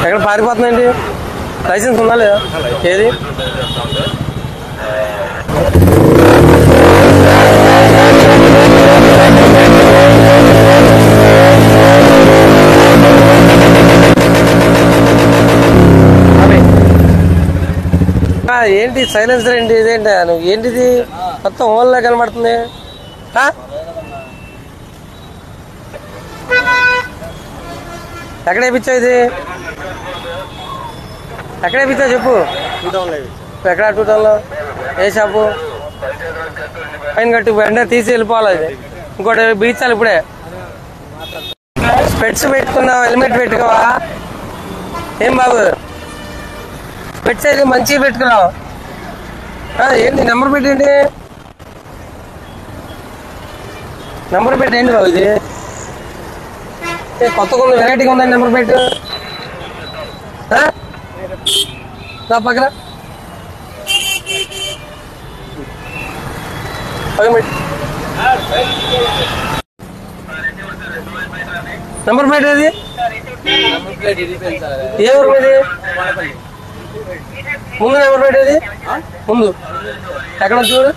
ఎక్కడ పారిపోతుందండి? లైసెన్స్ ఉందా లేదా? ఏది ఏంటి సైలెన్సర్ ఏంటి? ఇదేంటి నువ్వు ఏంటిది? మొత్తం ఓన్లా కనబడుతుంది. ఎక్కడ వేయించావు ఇది? ఎక్కడ వేయించావు చెప్పు. ఎక్కడ 2 టౌన్లో? ఏ షాపు? పైన కట్టి వెంటనే తీసి వెళ్ళిపోవాలి. అది ఇంకోటి బీచాలి ఇప్పుడే. స్పెట్స్ పెట్టుకున్నావు, హెల్మెట్ పెట్టుకోవా? ఏం బాబు స్పెట్స్ అయితే మంచిగా పెట్టుకున్నావు. ఏంటి నెంబర్ పెట్టేంటి? నెంబర్ పెట్టేంటి బాబు? ఇది కొత్తగా ఉంది, వెరైటీగా ఉందండి. నెంబర్ పెట్టు నా పక్కన నెంబర్ ప్లేట్ ఏది? ఏ ఊరు మీది? ముందు నెంబర్ ప్లేట్ ఏది? ముందు ఎక్కడ చూడు.